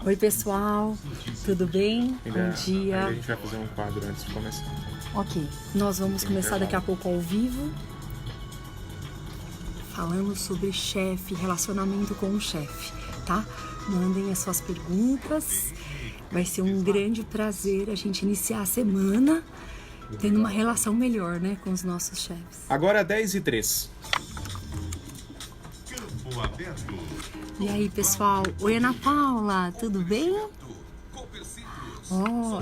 Oi pessoal, tudo bem? Bom dia. A gente vai fazer um quadro antes de começar. Ok, nós vamos começar daqui a pouco ao vivo, falando sobre chefe, relacionamento com o chefe, tá? Mandem as suas perguntas, vai ser um grande prazer a gente iniciar a semana tendo uma relação melhor, né, com os nossos chefes. Agora 10h03. E aí pessoal, oi Ana Paula, tudo bem?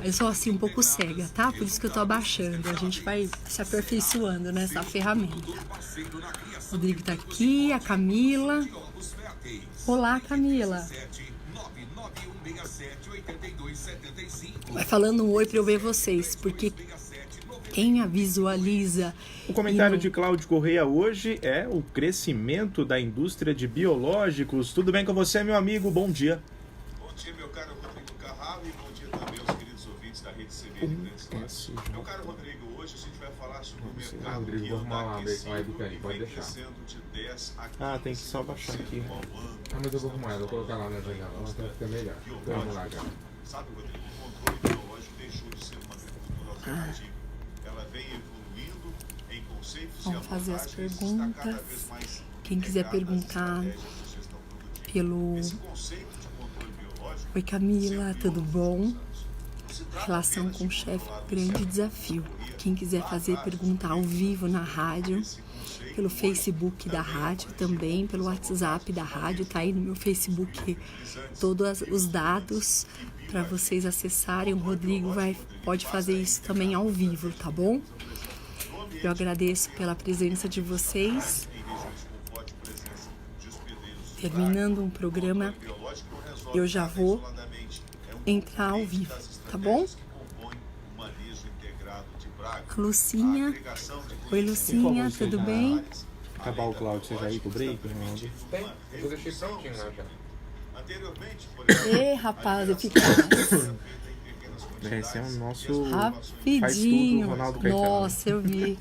Eu sou assim um pouco cega, tá? Por isso que eu tô abaixando. A gente vai se aperfeiçoando nessa ferramenta. O Rodrigo tá aqui, a Camila. Olá, Camila. Vai falando um oi pra eu ver vocês, porque quem a visualiza... O comentário de Cláudio Correia hoje é o crescimento da indústria de biológicos. Tudo bem com você, meu amigo? Bom dia. Bom dia, meu caro Rodrigo Carraro, e bom dia também aos queridos ouvintes da Rede CBN Grandes Lojas. Meu caro Rodrigo, hoje a gente vai falar sobre o mercado que anda aquecido e vem crescendo de 10 a 15%. Tem que só baixar aqui. Mas eu vou arrumar, eu vou colocar lá na janela, ela vai ficar melhor. Vamos lá, cara. Sabe, Rodrigo, o controle biológico deixou de ser uma agricultura alternativa. Ela vem evoluindo em conceitos Vamos e fazer as abordagens, perguntas. está cada vez mais Quem quiser integrada às perguntar estratégias de gestão produtiva. pelo... Esse conceito de controle biológico Oi Camila, tudo bom? Relação com o chefe, grande desafio. Quem quiser fazer pergunta ao vivo na rádio, pelo Facebook da rádio também, pelo WhatsApp da rádio, tá aí no meu Facebook todos os dados para vocês acessarem. O Rodrigo pode fazer isso também ao vivo, tá bom? Eu agradeço pela presença de vocês. Terminando um programa, eu já vou entrar ao vivo, tá bom? Lucinha, oi Lucinha, tudo bem? Acabar o Cláudio, você já ir pro break, Ronaldo? Tem, eu deixei prontinho lá já. Ei, rapaz, eficaz. Esse é o nosso... Rapidinho. Faz tudo, Ronaldo Caetano. Nossa, eu vi.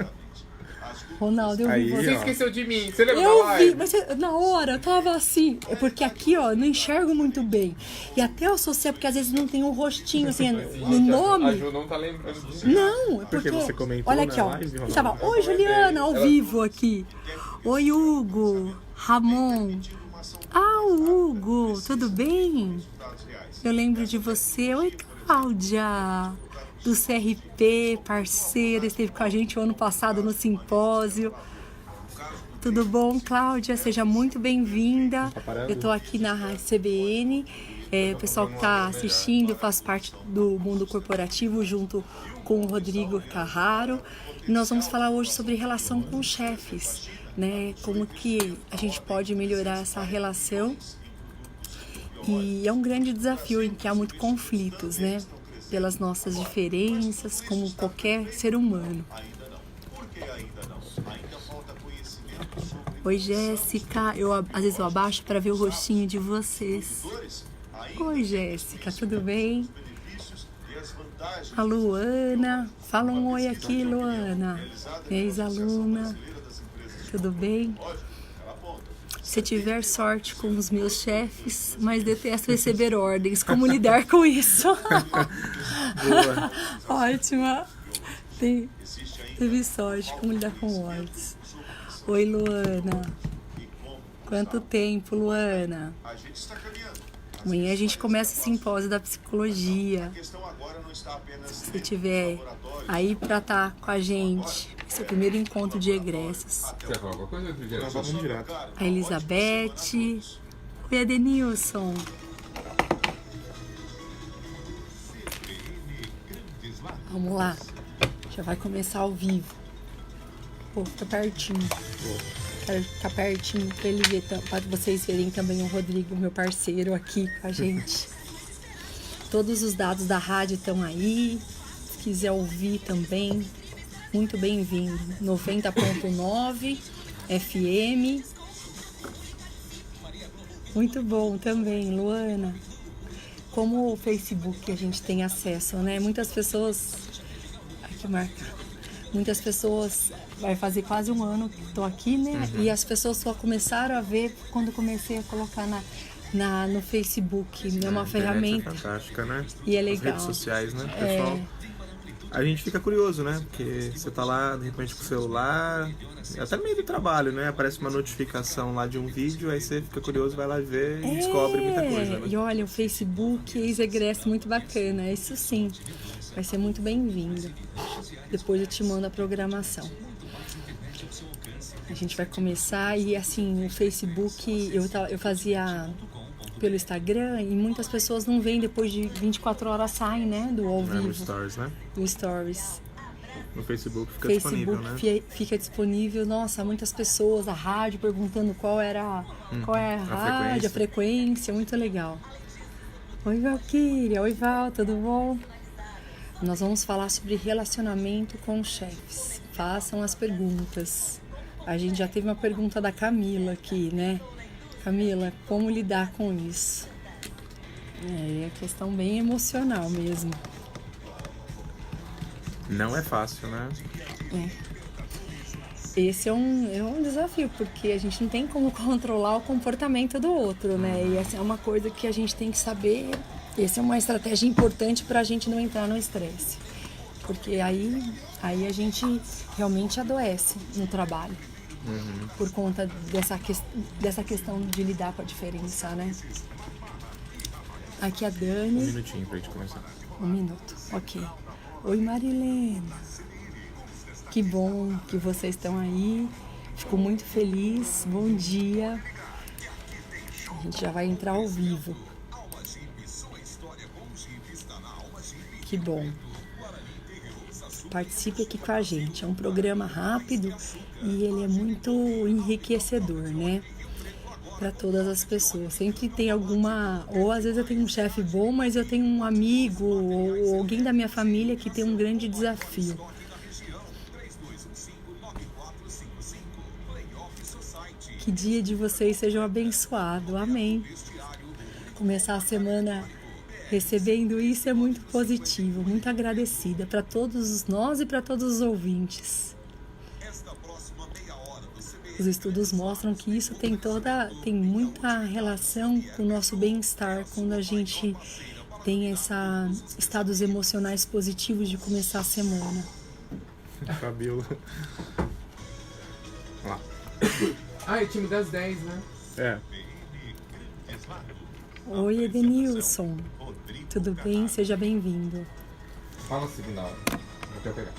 Ronaldo, eu vi Aí, você. Você esqueceu de mim, você lembra da Eu live? vi, mas na hora eu tava assim, é porque aqui, ó, não enxergo muito bem. E até eu associei, porque às vezes não tem um rostinho, assim, no A nome. Ju não tá lembrando disso. Não, é Porque porque... você comentou Olha na aqui, ó. live, Ronaldo? Tava, oi, Juliana, ao vivo aqui. Oi, Hugo, Ramon. O Hugo, tudo bem? Eu lembro de você. Oi, Cláudia, do CRP, parceira, esteve com a gente o ano passado no simpósio. Tudo bom, Cláudia? Seja muito bem-vinda. Eu tô aqui na Rádio CBN. O pessoal que está assistindo faz parte do mundo corporativo junto com o Rodrigo Carraro. E nós vamos falar hoje sobre relação com chefes, né? Como que a gente pode melhorar essa relação. E é um grande desafio em que há muito conflitos, né? Pelas nossas diferenças, como qualquer ser humano. Oi, Jéssica. Às vezes eu abaixo para ver o rostinho de vocês. Oi, Jéssica, tudo bem? A Luana. Fala um oi aqui, Luana. Ex-aluna. Tudo bem? Se tiver sorte com os meus chefes, mas detesto receber ordens. Como lidar com isso? Boa. Ótima. Teve sorte. Como lidar com ordens? Oi, Luana. Quanto tempo, Luana? Amanhã a gente começa o simpósio da psicologia. Se você tiver aí para estar com a gente, esse é o primeiro encontro de egressos. Quer falar alguma coisa? Nós vamos direto. A Elizabeth. Oi, Adenilson. Vamos lá. Já vai começar ao vivo. Pô, fica pertinho. Quero ficar pertinho para ele ver, para vocês verem também o Rodrigo, meu parceiro, aqui com a gente. Todos os dados da rádio estão aí. Se quiser ouvir também, muito bem-vindo. 90.9 FM. Muito bom também, Luana. Como o Facebook a gente tem acesso, né? Muitas pessoas... Aqui marca. Muitas pessoas... Vai fazer quase um ano que estou aqui, né? E as pessoas só começaram a ver quando comecei a colocar no Facebook. É uma ferramenta. É fantástica, né? E é As legal. redes sociais, né? Pessoal, a gente fica curioso, né? Porque você tá lá, de repente, com o celular, até no meio do trabalho, né? Aparece uma notificação lá de um vídeo, aí você fica curioso, vai lá ver e descobre muita coisa, né? E olha, o Facebook ex-egresso muito bacana, isso sim. Vai ser muito bem-vindo. Depois eu te mando a programação. A gente vai começar e assim, o Facebook eu fazia pelo Instagram e muitas pessoas não veem, depois de 24 horas saem, né, do ao vivo. No Stories, né? Do Stories. No Facebook fica disponível, né? Fica disponível. Nossa, muitas pessoas, a rádio perguntando qual é a rádio, a frequência, muito legal. Oi, Valquíria, oi, Val, tudo bom? Nós vamos falar sobre relacionamento com chefes. Façam as perguntas. A gente já teve uma pergunta da Camila aqui, né? Camila, como lidar com isso? É questão bem emocional mesmo. Não é fácil, né? Esse é um desafio, porque a gente não tem como controlar o comportamento do outro, né? E essa é uma coisa que a gente tem que saber. Essa é uma estratégia importante para a gente não entrar no estresse. Porque aí a gente realmente adoece no trabalho. Por conta dessa questão de lidar com a diferença, né? Aqui a Dani. Um minutinho pra gente começar. 1 minuto, ok. Oi, Marilena. Que bom que vocês estão aí. Fico muito feliz. Bom dia. A gente já vai entrar ao vivo. Que bom. Participe aqui com a gente. É um programa rápido e ele é muito enriquecedor, né? Para todas as pessoas. Sempre tem alguma... Ou às vezes eu tenho um chefe bom, mas eu tenho um amigo ou alguém da minha família que tem um grande desafio. Que dia de vocês sejam abençoado. Amém. Começar a semana recebendo isso é muito positivo, muito agradecida para todos nós e para todos os ouvintes. Os estudos mostram que isso tem muita relação com o nosso bem-estar quando a gente tem estados emocionais positivos de começar a semana. Fabiola. Lá. Ah, é time das 10, né? É. Oi, Edenilson. Tudo bem? Seja bem-vindo. Fala a segunda hora. Vou até pegar.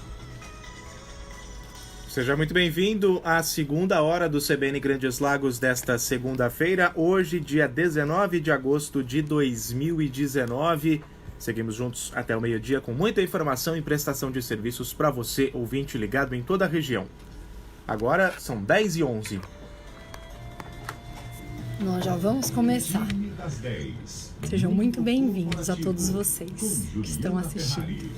Seja muito bem-vindo à segunda hora do CBN Grandes Lagos desta segunda-feira, hoje, dia 19 de agosto de 2019. Seguimos juntos até o meio-dia com muita informação e prestação de serviços para você, ouvinte ligado em toda a região. Agora são 10h11. Nós já vamos começar. Sejam muito bem-vindos a todos vocês que estão assistindo.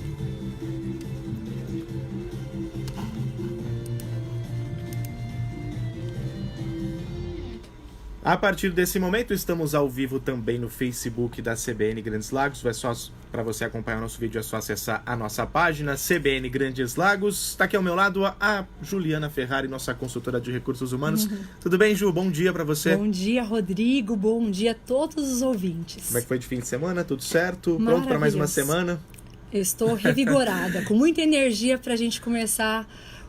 A partir desse momento, estamos ao vivo também no Facebook da CBN Grandes Lagos. É só para você acompanhar o nosso vídeo, é só acessar a nossa página CBN Grandes Lagos. Está aqui ao meu lado a Juliana Ferrari, nossa consultora de recursos humanos. Tudo bem, Ju? Bom dia para você. Bom dia, Rodrigo. Bom dia a todos os ouvintes. Como é que foi de fim de semana? Tudo certo? Pronto para mais uma semana? Estou revigorada, com muita energia para a gente começar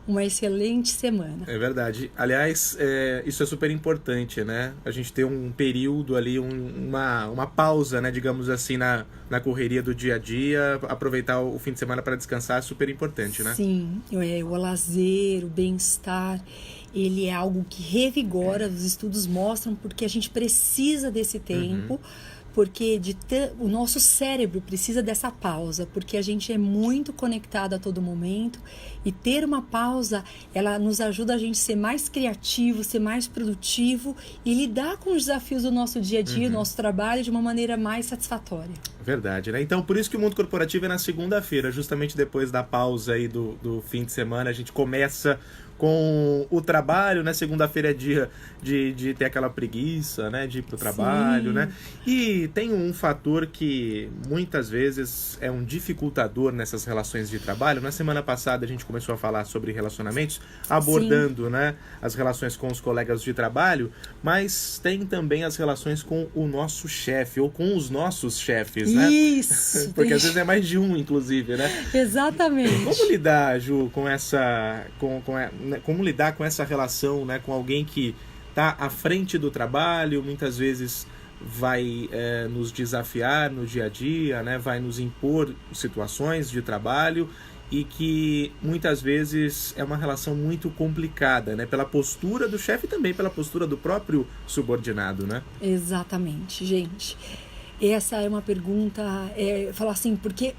uma excelente semana. É verdade. Aliás, isso é super importante, né? A gente ter um período ali, uma pausa, né? Digamos assim, na correria do dia a dia. Aproveitar o fim de semana para descansar é super importante, né? Sim. O lazer, o bem-estar, ele é algo que revigora. Os estudos mostram porque a gente precisa desse tempo. Porque o nosso cérebro precisa dessa pausa, porque a gente é muito conectado a todo momento e ter uma pausa, ela nos ajuda a gente ser mais criativo, ser mais produtivo e lidar com os desafios do nosso dia a dia, nosso trabalho de uma maneira mais satisfatória. Verdade, né? Então, por isso que o Mundo Corporativo é na segunda-feira, justamente depois da pausa aí do fim de semana, a gente começa com o trabalho, né? Segunda-feira é dia de ter aquela preguiça, né? De ir pro trabalho, né? E tem um fator que muitas vezes é um dificultador nessas relações de trabalho. Na semana passada a gente começou a falar sobre relacionamentos, abordando, né? As relações com os colegas de trabalho, mas tem também as relações com o nosso chefe, ou com os nossos chefes, né? Isso! Porque às vezes é mais de um, inclusive, né? Exatamente. Como lidar, Ju, com essa... como lidar com essa relação, né, com alguém que está à frente do trabalho, muitas vezes vai nos desafiar no dia a dia, né, vai nos impor situações de trabalho e que muitas vezes é uma relação muito complicada, né, pela postura do chefe e também pela postura do próprio subordinado, né? Exatamente, gente. Essa é uma pergunta, falar assim, porque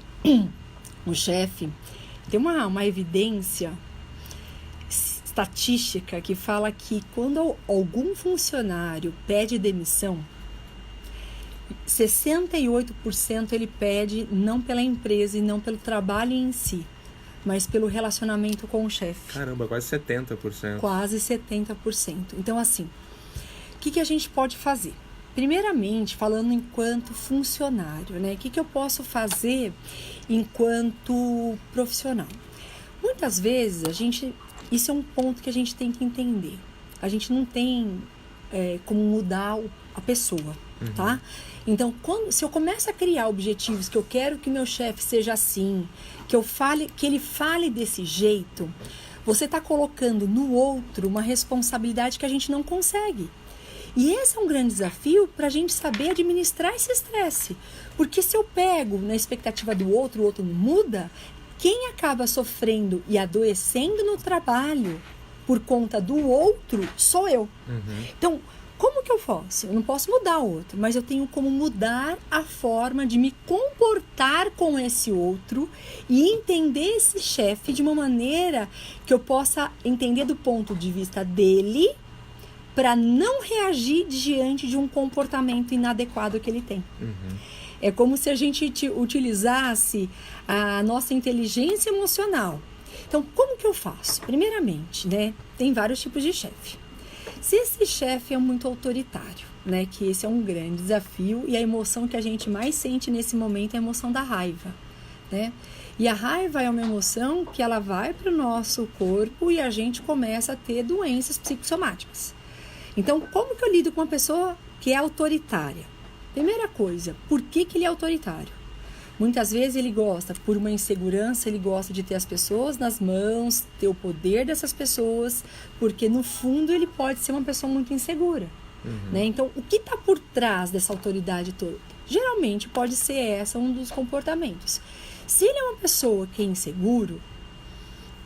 o chefe tem uma evidência estatística que fala que quando algum funcionário pede demissão, 68% ele pede não pela empresa e não pelo trabalho em si, mas pelo relacionamento com o chefe. Caramba, quase 70%. Quase 70%. Então, assim, o que a gente pode fazer? Primeiramente, falando enquanto funcionário, né? O que eu posso fazer enquanto profissional? Muitas vezes, isso é um ponto que a gente tem que entender. A gente não tem como mudar a pessoa, tá? Então, se eu começo a criar objetivos que eu quero que meu chefe seja assim, que ele fale desse jeito, você está colocando no outro uma responsabilidade que a gente não consegue. E esse é um grande desafio para a gente saber administrar esse estresse. Porque se eu pego na expectativa do outro, o outro não muda, quem acaba sofrendo e adoecendo no trabalho por conta do outro sou eu. Então, como que eu faço? Eu não posso mudar o outro, mas eu tenho como mudar a forma de me comportar com esse outro e entender esse chefe de uma maneira que eu possa entender do ponto de vista dele para não reagir diante de um comportamento inadequado que ele tem. É como se a gente utilizasse a nossa inteligência emocional. Então, como que eu faço? Primeiramente, né, tem vários tipos de chefe. Se esse chefe é muito autoritário, né, que esse é um grande desafio e a emoção que a gente mais sente nesse momento é a emoção da raiva, né? E a raiva é uma emoção que ela vai para o nosso corpo e a gente começa a ter doenças psicossomáticas. Então, como que eu lido com uma pessoa que é autoritária? Primeira coisa, por que ele é autoritário? Muitas vezes ele gosta, por uma insegurança, ele gosta de ter as pessoas nas mãos, ter o poder dessas pessoas, porque no fundo ele pode ser uma pessoa muito insegura. Né? Então, o que está por trás dessa autoridade toda? Geralmente pode ser um dos comportamentos. Se ele é uma pessoa que é inseguro,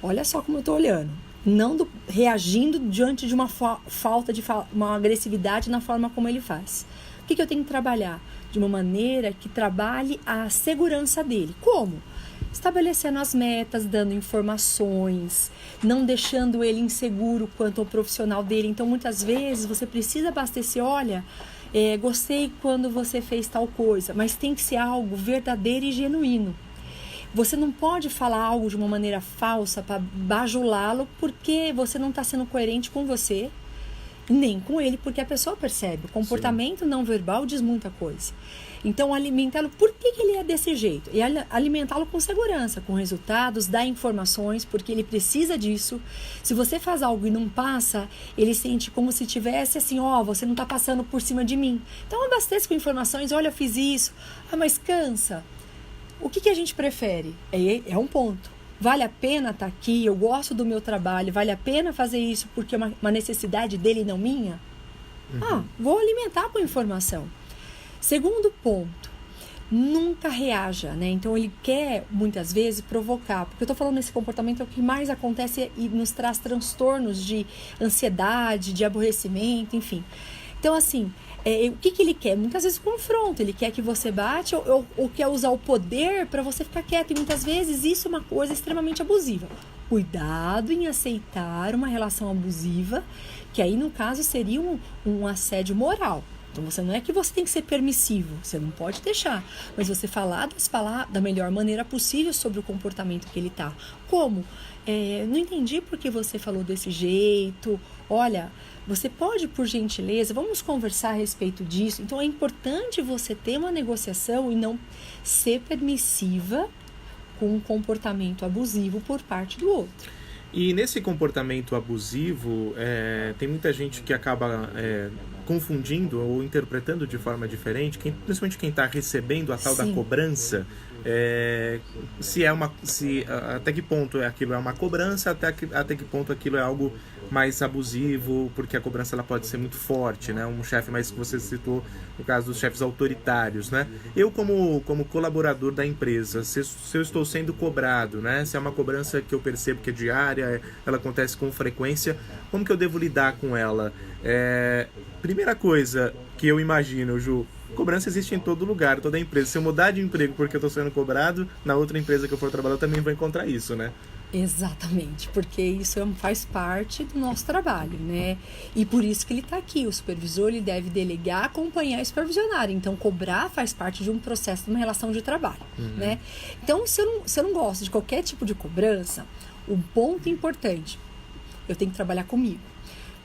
olha só como eu estou olhando. Não reagindo diante de uma falta de uma agressividade na forma como ele faz. O que eu tenho que trabalhar? De uma maneira que trabalhe a segurança dele. Como? Estabelecendo as metas, dando informações, não deixando ele inseguro quanto ao profissional dele. Então, muitas vezes, você precisa abastecer, olha, gostei quando você fez tal coisa, mas tem que ser algo verdadeiro e genuíno. Você não pode falar algo de uma maneira falsa para bajulá-lo, porque você não está sendo coerente com você, nem com ele, porque a pessoa percebe. O comportamento não verbal diz muita coisa. Então, alimentá-lo, por que ele é desse jeito? E alimentá-lo com segurança, com resultados, dar informações, porque ele precisa disso. Se você faz algo e não passa, ele sente como se tivesse assim, você não está passando por cima de mim. Então, abasteça com informações, olha, eu fiz isso. Mas cansa. O que a gente prefere? É um ponto. Vale a pena estar aqui? Eu gosto do meu trabalho. Vale a pena fazer isso porque é uma necessidade dele e não minha? Vou alimentar com informação. Segundo ponto, nunca reaja, né? Então, ele quer, muitas vezes, provocar. Porque eu estou falando nesse comportamento, é o que mais acontece e nos traz transtornos de ansiedade, de aborrecimento, enfim. Então, assim, o que ele quer? Muitas vezes confronto, ele quer que você bate ou quer usar o poder para você ficar quieto. E muitas vezes isso é uma coisa extremamente abusiva. Cuidado em aceitar uma relação abusiva, que aí no caso seria um assédio moral, Então, não é que você tem que ser permissivo, você não pode deixar, mas você falar da melhor maneira possível sobre o comportamento que ele está. Como? Não entendi por que você falou desse jeito. Olha, você pode, por gentileza, vamos conversar a respeito disso. Então, é importante você ter uma negociação e não ser permissiva com um comportamento abusivo por parte do outro. E nesse comportamento abusivo, tem muita gente que acaba confundindo ou interpretando de forma diferente, principalmente quem está recebendo a tal da cobrança, até que ponto aquilo é uma cobrança, até que ponto aquilo é algo mais abusivo, porque a cobrança ela pode ser muito forte, né? Um chefe, mais que você citou no caso dos chefes autoritários, né? Eu como colaborador da empresa, se eu estou sendo cobrado, né? Se é uma cobrança que eu percebo que é diária, ela acontece com frequência, como que eu devo lidar com ela? Primeira coisa que eu imagino, Ju, cobrança existe em todo lugar, toda empresa. Se eu mudar de emprego porque eu estou sendo cobrado, na outra empresa que eu for trabalhar eu também vou encontrar isso, né? Exatamente, porque isso faz parte do nosso trabalho, né? E por isso que ele está aqui. O supervisor ele deve delegar, acompanhar e supervisionar. Então, cobrar faz parte de um processo, de uma relação de trabalho, né? Então, se eu não gosto de qualquer tipo de cobrança, um ponto importante, eu tenho que trabalhar comigo.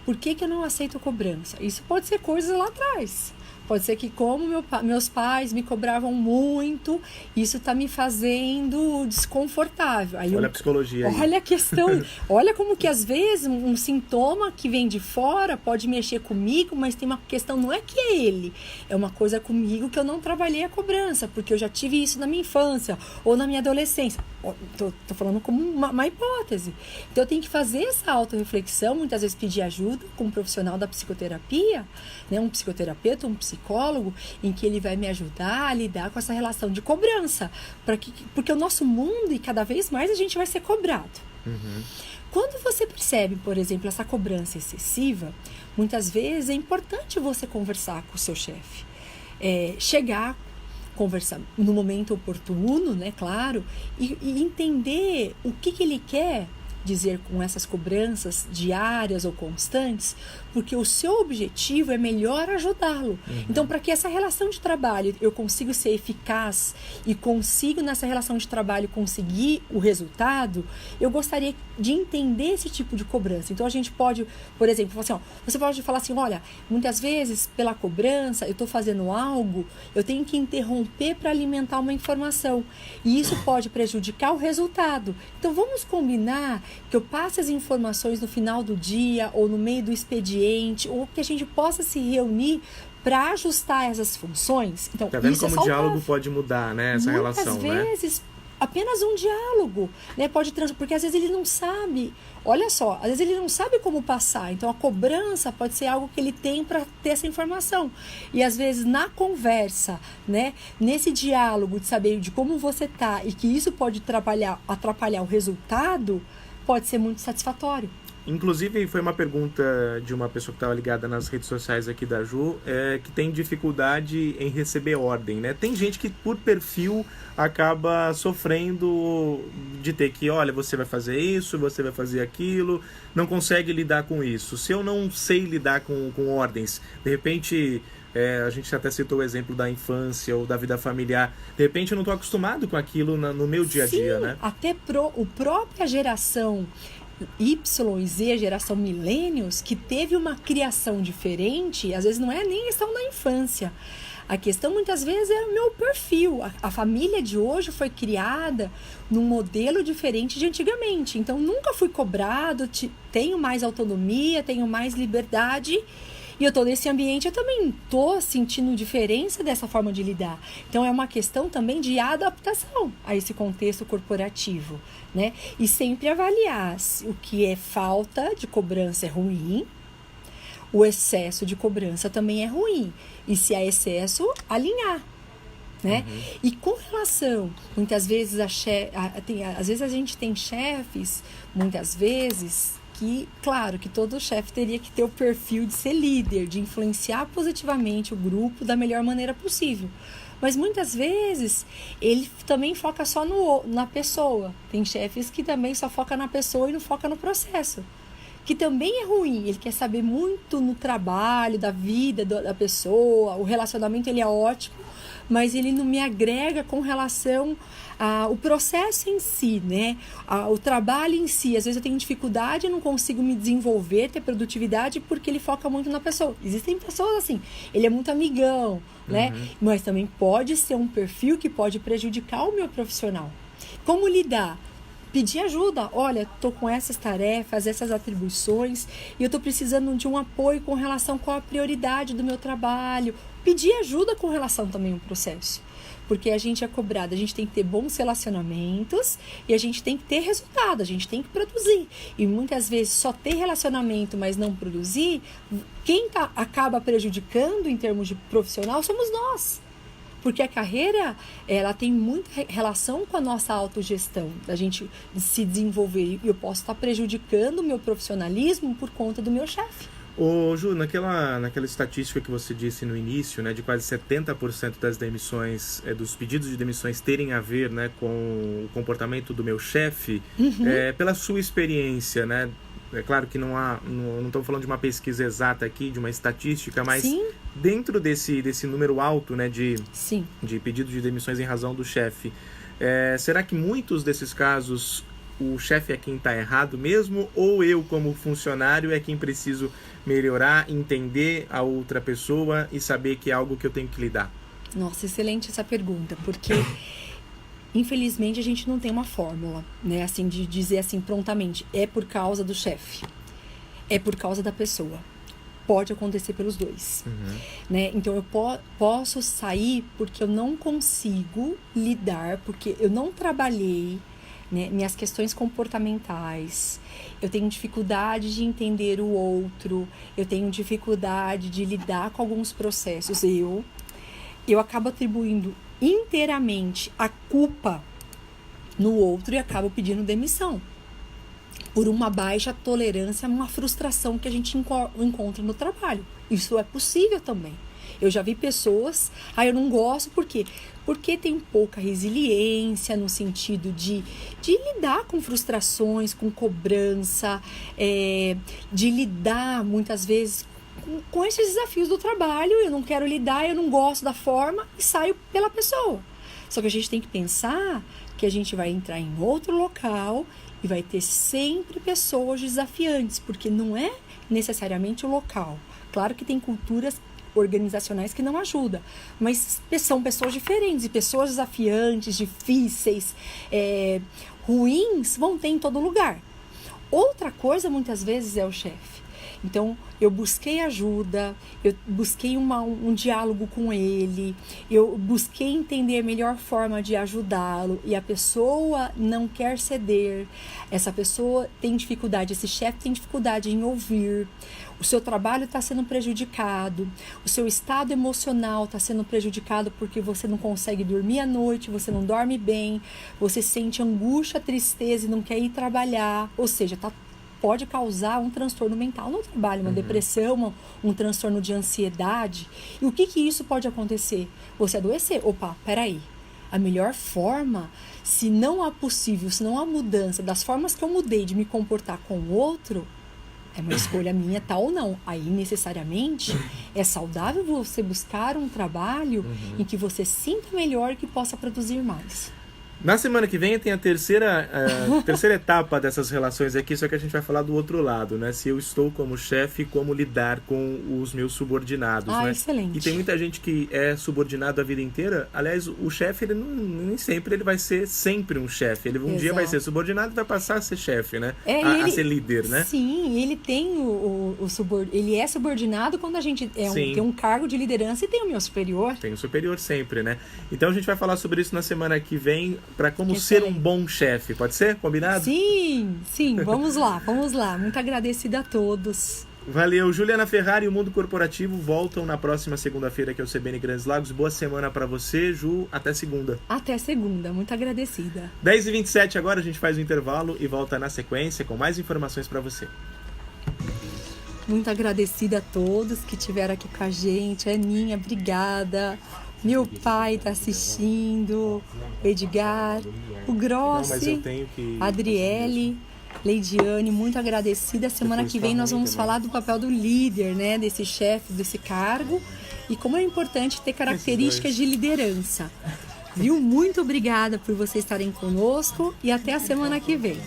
Por que eu não aceito cobrança? Isso pode ser coisas lá atrás. Pode ser que como meus pais me cobravam muito, isso está me fazendo desconfortável. Aí olha a psicologia aí. Olha a questão, olha como que às vezes um sintoma que vem de fora pode mexer comigo, mas tem uma questão, não é que é ele, é uma coisa comigo que eu não trabalhei a cobrança, porque eu já tive isso na minha infância ou na minha adolescência. Tô falando como uma hipótese. Então eu tenho que fazer essa autorreflexão, muitas vezes pedir ajuda com um profissional da psicoterapia, né, um psicoterapeuta, um psicólogo, em que ele vai me ajudar a lidar com essa relação de cobrança, porque o nosso mundo, e cada vez mais a gente vai ser cobrado. Quando você percebe, por exemplo, essa cobrança excessiva, muitas vezes é importante você conversar com o seu chefe, conversar no momento oportuno, né, claro, e entender o que ele quer dizer com essas cobranças diárias ou constantes, porque o seu objetivo é melhor ajudá-lo. Então, para que essa relação de trabalho eu consiga ser eficaz e consigo nessa relação de trabalho conseguir o resultado, eu gostaria de entender esse tipo de cobrança. Então, a gente pode, por exemplo, você pode falar assim, olha, muitas vezes pela cobrança eu estou fazendo algo, eu tenho que interromper para alimentar uma informação e isso pode prejudicar o resultado. Então, vamos combinar que eu passe as informações no final do dia ou no meio do expediente, ou que a gente possa se reunir para ajustar essas funções. Então, tá vendo como o diálogo pode mudar, né, essa relação, né? Muitas vezes, apenas um diálogo, né, pode porque às vezes ele não sabe, olha só, às vezes ele não sabe como passar, então a cobrança pode ser algo que ele tem para ter essa informação, e às vezes na conversa, né, nesse diálogo de saber de como você tá e que isso pode atrapalhar o resultado, pode ser muito satisfatório. Inclusive, foi uma pergunta de uma pessoa que estava ligada nas redes sociais aqui da Ju, que tem dificuldade em receber ordem, né? Tem gente que, por perfil, acaba sofrendo de ter que, olha, você vai fazer isso, você vai fazer aquilo, não consegue lidar com isso. Se eu não sei lidar com ordens, de repente... a gente até citou o exemplo da infância ou da vida familiar. De repente eu não estou acostumado com aquilo no meu dia a dia, sim, né? Até a própria geração Y e Z, a geração millennials, que teve uma criação diferente, às vezes não é nem questão da infância. A questão muitas vezes é o meu perfil. A família de hoje foi criada num modelo diferente de antigamente. Então nunca fui cobrado, tenho mais autonomia, tenho mais liberdade. E eu estou nesse ambiente, eu também estou sentindo diferença dessa forma de lidar. Então, é uma questão também de adaptação a esse contexto corporativo, né? E sempre avaliar se o que é falta de cobrança é ruim, o excesso de cobrança também é ruim. E se há excesso, alinhar, né? E com relação, muitas vezes, às vezes a gente tem chefes, muitas vezes... que, claro, que todo chefe teria que ter o perfil de ser líder, de influenciar positivamente o grupo da melhor maneira possível. Mas muitas vezes ele também foca só na pessoa. Tem chefes que também só focam na pessoa e não focam no processo. que também é ruim. Ele quer saber muito no trabalho, da vida da pessoa, o relacionamento ele é ótimo, mas ele não me agrega com relação ao processo em si, né? O trabalho em si. Às vezes eu tenho dificuldade, eu não consigo me desenvolver, ter produtividade, porque ele foca muito na pessoa. Existem pessoas assim, ele é muito amigão, né? Mas também pode ser um perfil que pode prejudicar o meu profissional. Como lidar? Pedir ajuda. Olha, tô com essas tarefas, essas atribuições, e eu tô precisando de um apoio com relação com a prioridade do meu trabalho. Pedir ajuda com relação também ao processo. Porque a gente é cobrado, a gente tem que ter bons relacionamentos e a gente tem que ter resultado, a gente tem que produzir. E muitas vezes só ter relacionamento, mas não produzir, quem acaba prejudicando em termos de profissional somos nós. Porque a carreira, ela tem muita relação com a nossa autogestão, da gente se desenvolver. E eu posso estar prejudicando o meu profissionalismo por conta do meu chefe. Ô, Ju, naquela estatística que você disse no início, né, de quase 70% das demissões, dos pedidos de demissões terem a ver, né, com o comportamento do meu chefe, pela sua experiência, né, é claro que não estamos falando de uma pesquisa exata aqui, de uma estatística, mas Sim. dentro desse número alto, né, de pedidos de demissões em razão do chefe, será que muitos desses casos o chefe é quem está errado mesmo, ou eu como funcionário é quem preciso melhorar, entender a outra pessoa e saber que é algo que eu tenho que lidar? Nossa, excelente essa pergunta, porque infelizmente a gente não tem uma fórmula, né, assim, de dizer assim prontamente, é por causa do chefe, é por causa da pessoa. Pode acontecer pelos dois, né? Então eu posso sair porque eu não consigo lidar, porque eu não trabalhei, né, minhas questões comportamentais, eu tenho dificuldade de entender o outro, eu tenho dificuldade de lidar com alguns processos, eu acabo atribuindo inteiramente a culpa no outro e acabo pedindo demissão por uma baixa tolerância, uma frustração que a gente encontra no trabalho. Isso é possível também. Eu já vi pessoas, eu não gosto, por quê? Porque tem pouca resiliência no sentido de lidar com frustrações, com cobrança, de lidar muitas vezes com esses desafios do trabalho. Eu não quero lidar, eu não gosto da forma e saio pela pessoa. Só que a gente tem que pensar que a gente vai entrar em outro local e vai ter sempre pessoas desafiantes, porque não é necessariamente o local. Claro que tem culturas organizacionais que não ajudam, mas são pessoas diferentes e pessoas desafiantes, difíceis, ruins, vão ter em todo lugar. Outra coisa, muitas vezes, é o chefe. Então, eu busquei ajuda, eu busquei um diálogo com ele, eu busquei entender a melhor forma de ajudá-lo e a pessoa não quer ceder, essa pessoa tem dificuldade, esse chefe tem dificuldade em ouvir, o seu trabalho está sendo prejudicado, o seu estado emocional está sendo prejudicado porque você não consegue dormir à noite, você não dorme bem, você sente angústia, tristeza e não quer ir trabalhar, ou seja, pode causar um transtorno mental no trabalho, uma depressão, um transtorno de ansiedade. E o que isso pode acontecer? Você adoecer. Opa, peraí. A melhor forma, se não há possível, se não há mudança das formas que eu mudei de me comportar com o outro, é uma escolha minha, tal ou não. Aí, necessariamente, é saudável você buscar um trabalho em que você sinta melhor e que possa produzir mais. Na semana que vem tem a terceira etapa dessas relações aqui, só que a gente vai falar do outro lado, né? Se eu estou como chefe, como lidar com os meus subordinados, né? Excelente. E tem muita gente que é subordinado a vida inteira. Aliás, o chefe, ele nem sempre ele vai ser sempre um chefe. Ele dia vai ser subordinado e vai passar a ser chefe, né? A ser líder, né? Sim, ele tem ele é subordinado quando a gente tem um cargo de liderança e tem o meu superior. Tem o superior sempre, né? Então a gente vai falar sobre isso na semana que vem, para como ser um bom chefe, pode ser? Combinado? Sim, vamos lá. Muito agradecida a todos. Valeu. Juliana Ferrari e o Mundo Corporativo voltam na próxima segunda-feira aqui ao CBN Grandes Lagos. Boa semana para você, Ju. Até segunda. Até segunda. Muito agradecida. 10h27 agora, a gente faz o intervalo e volta na sequência com mais informações para você. Muito agradecida a todos que estiveram aqui com a gente. Aninha, obrigada. Meu pai está assistindo, o Edgar, o Grossi, a Adriele, Leidiane, muito agradecida. Semana Depois que vem tá nós ruim vamos também. falar do papel do líder, né? Desse chefe, desse cargo. E como é importante ter características de liderança. Viu? Muito obrigada por vocês estarem conosco e até a semana que vem.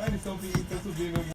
Eles estão subindo.